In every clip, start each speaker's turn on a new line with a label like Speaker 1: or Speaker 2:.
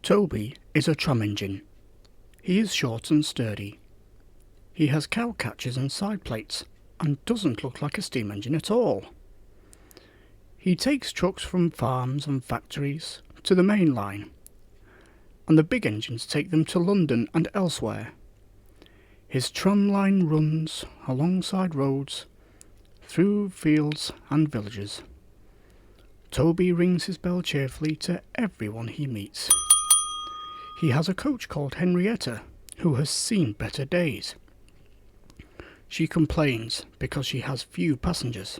Speaker 1: Toby is a tram engine. He is short and sturdy. He has cow catchers and side plates and doesn't look like a steam engine at all. He takes trucks from farms and factories to the main line, and the big engines take them to London and elsewhere. His tram line runs alongside roads, through fields and villages. Toby rings his bell cheerfully to everyone he meets. He has a coach called Henrietta, who has seen better days. She complains because she has few passengers.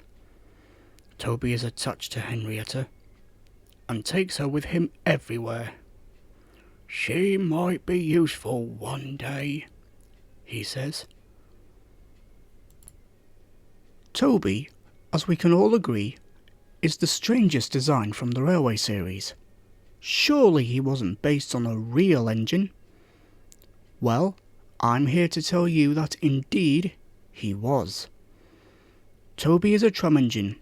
Speaker 1: Toby is attached to Henrietta and takes her with him everywhere. "She might be useful one day," he says. Toby, as we can all agree, is the strangest design from the railway series. Surely he wasn't based on a real engine? Well, I'm here to tell you that indeed he was. Toby is a tram engine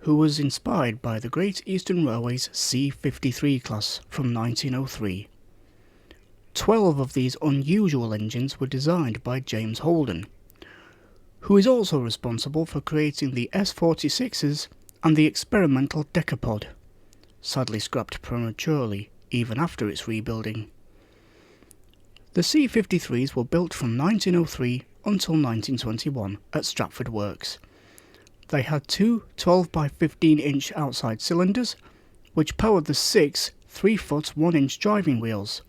Speaker 1: who was inspired by the Great Eastern Railway's C53 class from 1903. 12 of these unusual engines were designed by James Holden, who is also responsible for creating the S46s and the experimental Decapod, sadly scrapped prematurely even after its rebuilding. The C53s were built from 1903 until 1921 at Stratford Works. They had two 12 by 15 inch outside cylinders, which powered the 6 3-foot 1-inch driving wheels,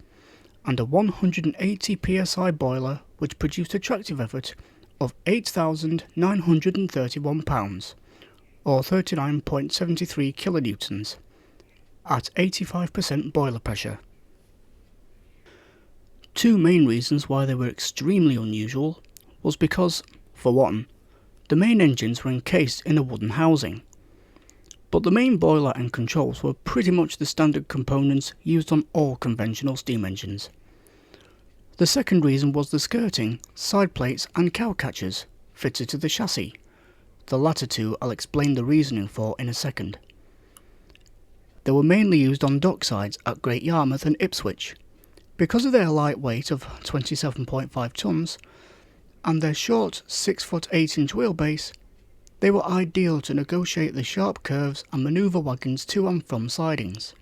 Speaker 1: and a 180 psi boiler which produced a tractive effort of 8,931 pounds, or 39.73 kilonewtons, at 85% boiler pressure. Two main reasons why they were extremely unusual was because, for one, the main engines were encased in a wooden housing, but the main boiler and controls were pretty much the standard components used on all conventional steam engines. The second reason was the skirting, side plates and cow catchers fitted to the chassis. The latter two I'll explain the reasoning for in a second. They were mainly used on docksides at Great Yarmouth and Ipswich. Because of their light weight of 27.5 tonnes and their short 6-foot 8-inch wheelbase, they were ideal to negotiate the sharp curves and manoeuvre wagons to and from sidings.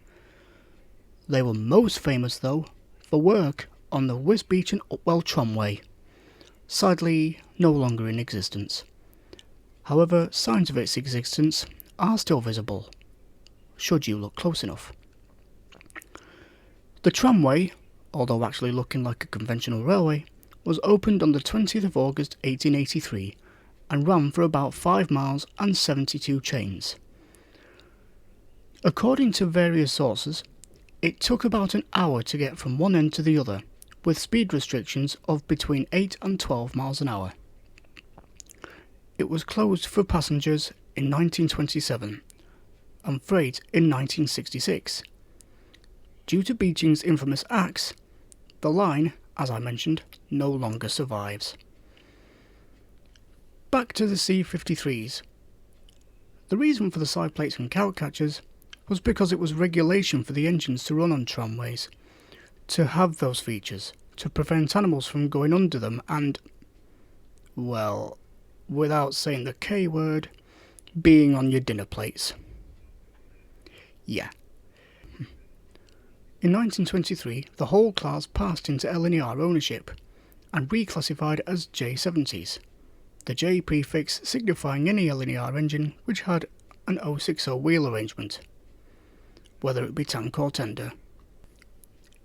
Speaker 1: They were most famous, though, for work on the Wisbeach and Upwell tramway, sadly no longer in existence. However, signs of its existence are still visible, should you look close enough. The tramway, although actually looking like a conventional railway, was opened on the 20th of August 1883 and ran for about 5 miles and 72 chains. According to various sources, it took about an hour to get from one end to the other, with speed restrictions of between 8 and 12 miles an hour. It was closed for passengers in 1927 and freight in 1966. Due to Beeching's infamous axe, the line, as I mentioned, no longer survives. Back to the C53s. The reason for the side plates and cow catchers was because it was regulation for the engines to run on tramways, to have those features, to prevent animals from going under them and, well, without saying the K word, being on your dinner plates. Yeah. In 1923, the whole class passed into LNER ownership and reclassified as J70s, the J prefix signifying any LNER engine which had an 060 wheel arrangement, whether it be tank or tender.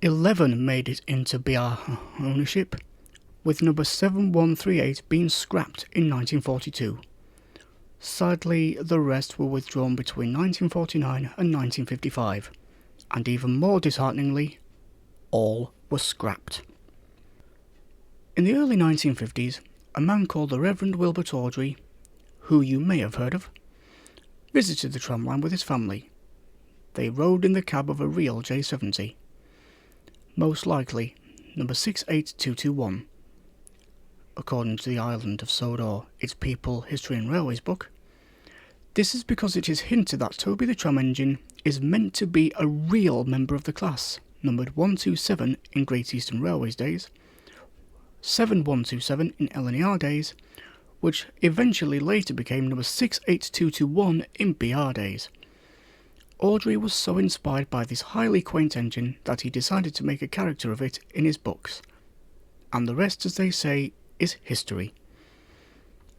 Speaker 1: 11 made it into BR ownership, with number 7138 being scrapped in 1942. Sadly, the rest were withdrawn between 1949 and 1955. And even more dishearteningly, all were scrapped. In the early 1950s, a man called the Reverend Wilbert Audrey, who you may have heard of, visited the tramline with his family. They rode in the cab of a real J70, most likely number 68221. According to the island of Sodor, its People, History and Railways book. This is because it is hinted that Toby the tram engine is meant to be a real member of the class, numbered 127 in Great Eastern Railways days, 7127 in LNER days, which eventually later became number 68221 in BR days. Audrey was so inspired by this highly quaint engine that he decided to make a character of it in his books. And the rest, as they say, is history.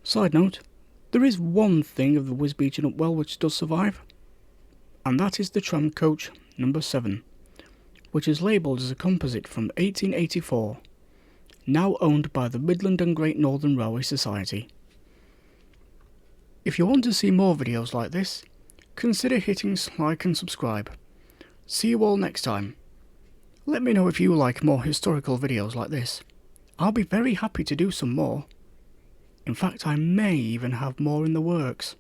Speaker 1: Side note, there is one thing of the Wisbeach and Upwell which does survive, and that is the tram coach number 7, which is labelled as a composite from 1884, now owned by the Midland and Great Northern Railway Society. If you want to see more videos like this, consider hitting like and subscribe. See you all next time. Let me know if you like more historical videos like this. I'll be very happy to do some more. In fact, I may even have more in the works.